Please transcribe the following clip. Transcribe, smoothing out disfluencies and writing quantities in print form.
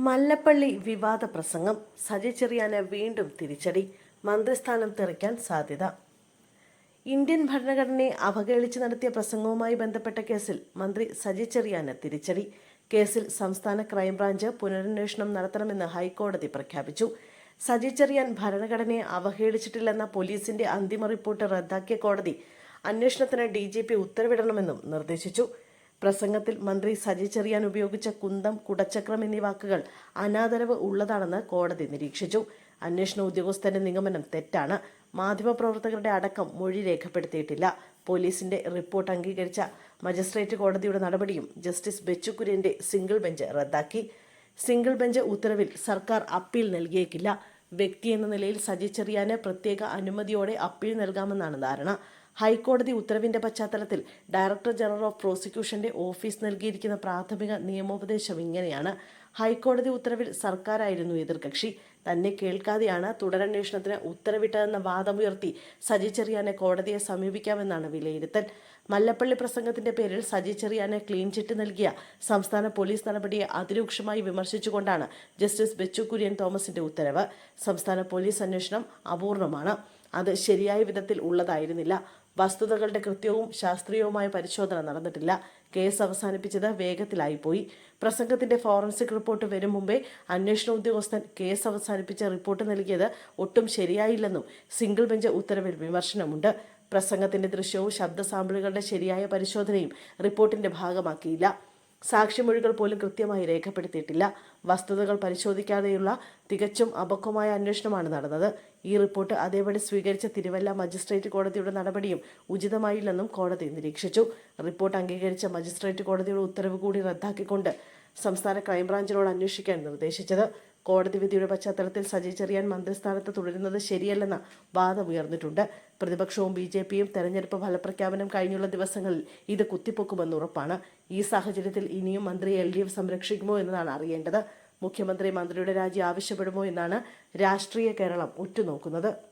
മല്ലപ്പള്ളി വിവാദ പ്രസംഗം. സജി ചെറിയാന് വീണ്ടും തിരിച്ചടി. മന്ത്രിസ്ഥാനം തെറിക്കാൻ സാധ്യത. ഇന്ത്യൻ ഭരണഘടനയെ അവഹേളിച്ച് നടത്തിയ പ്രസംഗവുമായി ബന്ധപ്പെട്ട കേസിൽ മന്ത്രി സജി ചെറിയാന് തിരിച്ചടി. കേസിൽ സംസ്ഥാന ക്രൈംബ്രാഞ്ച് പുനരന്വേഷണം നടത്തണമെന്ന് ഹൈക്കോടതി പ്രഖ്യാപിച്ചു. സജി ചെറിയാൻ ഭരണഘടനയെ അവഹേളിച്ചിട്ടില്ലെന്ന പോലീസിന്റെ അന്തിമ റിപ്പോർട്ട് റദ്ദാക്കിയ കോടതി അന്വേഷണത്തിന് DGP ഉത്തരവിടണമെന്നും നിർദ്ദേശിച്ചു. പ്രസംഗത്തിൽ മന്ത്രി സജി ചെറിയാൻ ഉപയോഗിച്ച കുന്തം, കുടച്ചക്രം എന്നീ വാക്കുകൾ അനാദരവ് ഉള്ളതാണെന്ന് കോടതി നിരീക്ഷിച്ചു. അന്വേഷണ ഉദ്യോഗസ്ഥന്റെ നിഗമനം തെറ്റാണ്. മാധ്യമപ്രവർത്തകരുടെ അടക്കം മൊഴി രേഖപ്പെടുത്തിയിട്ടില്ല. പോലീസിന്റെ റിപ്പോർട്ട് അംഗീകരിച്ച മജിസ്ട്രേറ്റ് കോടതിയുടെ നടപടിയും ജസ്റ്റിസ് ബെച്ചു കുര്യന്റെ സിംഗിൾ ബെഞ്ച് റദ്ദാക്കി. സിംഗിൾ ബെഞ്ച് ഉത്തരവിൽ സർക്കാർ അപ്പീൽ നൽകിയേക്കില്ല. വ്യക്തി എന്ന നിലയിൽ സജി ചെറിയാന് പ്രത്യേക അനുമതിയോടെ അപ്പീൽ നൽകാമെന്നാണ് ധാരണ. ഹൈക്കോടതി ഉത്തരവിന്റെ പശ്ചാത്തലത്തിൽ ഡയറക്ടർ ജനറൽ ഓഫ് പ്രോസിക്യൂഷന്റെ ഓഫീസ് നൽകിയിരിക്കുന്ന പ്രാഥമിക നിയമോപദേശം ഇങ്ങനെയാണ്. ഹൈക്കോടതി ഉത്തരവിൽ സർക്കാരായിരുന്നു എതിർകക്ഷി. തന്നെ കേൾക്കാതെയാണ് തുടരന്വേഷണത്തിന് ഉത്തരവിട്ടതെന്ന വാദമുയർത്തി സജി ചെറിയാനെ കോടതിയെ സമീപിക്കാമെന്നാണ് വിലയിരുത്തൽ. മല്ലപ്പള്ളി പ്രസംഗത്തിന്റെ പേരിൽ സജി ചെറിയാന് ക്ലീൻ ചിറ്റ് നൽകിയ സംസ്ഥാന പോലീസ് നടപടിയെ അതിരൂക്ഷമായി വിമർശിച്ചുകൊണ്ടാണ് ജസ്റ്റിസ് ബെച്ചു കുര്യൻ തോമസിന്റെ ഉത്തരവ്. സംസ്ഥാന പോലീസ് അന്വേഷണം അപൂർണമാണ്. അത് ശരിയായ വിധത്തിൽ ഉള്ളതായിരുന്നില്ല. വസ്തുതകളുടെ കൃത്യവും ശാസ്ത്രീയവുമായ പരിശോധന നടന്നിട്ടില്ല. കേസ് അവസാനിപ്പിച്ചത് വേഗത്തിലായിപ്പോയി. പ്രസംഗത്തിന്റെ ഫോറൻസിക് റിപ്പോർട്ട് വരും മുമ്പേ അന്വേഷണ ഉദ്യോഗസ്ഥൻ കേസ് അവസാനിപ്പിച്ച റിപ്പോർട്ട് നൽകിയത് ഒട്ടും ശരിയായില്ലെന്നും സിംഗിൾ ബെഞ്ച് ഉത്തരവിൽ വിമർശനമുണ്ട്. പ്രസംഗത്തിന്റെ ദൃശ്യവും ശബ്ദ സാമ്പിളുകളുടെ ശരിയായ പരിശോധനയും റിപ്പോർട്ടിന്റെ ഭാഗമാക്കിയില്ല. സാക്ഷിമൊഴികൾ പോലും കൃത്യമായി രേഖപ്പെടുത്തിയിട്ടില്ല. വസ്തുതകൾ പരിശോധിക്കാതെയുള്ള തികച്ചും അപക്വമായ അന്വേഷണമാണ് നടന്നത്. ഈ റിപ്പോർട്ട് അതേപടി സ്വീകരിച്ച തിരുവല്ല മജിസ്ട്രേറ്റ് കോടതിയുടെ നടപടിയും ഉചിതമായില്ലെന്നും കോടതി നിരീക്ഷിച്ചു. റിപ്പോർട്ട് അംഗീകരിച്ച മജിസ്ട്രേറ്റ് കോടതിയുടെ ഉത്തരവ് കൂടി റദ്ദാക്കിക്കൊണ്ട് സംസ്ഥാന ക്രൈംബ്രാഞ്ചിനോട് അന്വേഷിക്കാൻ നിർദ്ദേശിച്ചത്. കോടതി വിധിയുടെ പശ്ചാത്തലത്തിൽ സജി ചെറിയാൻ മന്ത്രിസ്ഥാനത്ത് തുടരുന്നത് ശരിയല്ലെന്ന വാദമുയർന്നിട്ടുണ്ട്. പ്രതിപക്ഷവും BJPയും തെരഞ്ഞെടുപ്പ് ഫലപ്രഖ്യാപനം കഴിഞ്ഞുള്ള ദിവസങ്ങളിൽ ഇത് കുത്തിപ്പൊക്കുമെന്ന് ഉറപ്പാണ്. ഈ സാഹചര്യത്തിൽ ഇനിയും മന്ത്രിയെ LDF സംരക്ഷിക്കുമോ എന്നതാണ് അറിയേണ്ടത്. മുഖ്യമന്ത്രി മന്ത്രിയുടെ രാജി ആവശ്യപ്പെടുമോ എന്നാണ് രാഷ്ട്രീയ കേരളം ഉറ്റുനോക്കുന്നത്.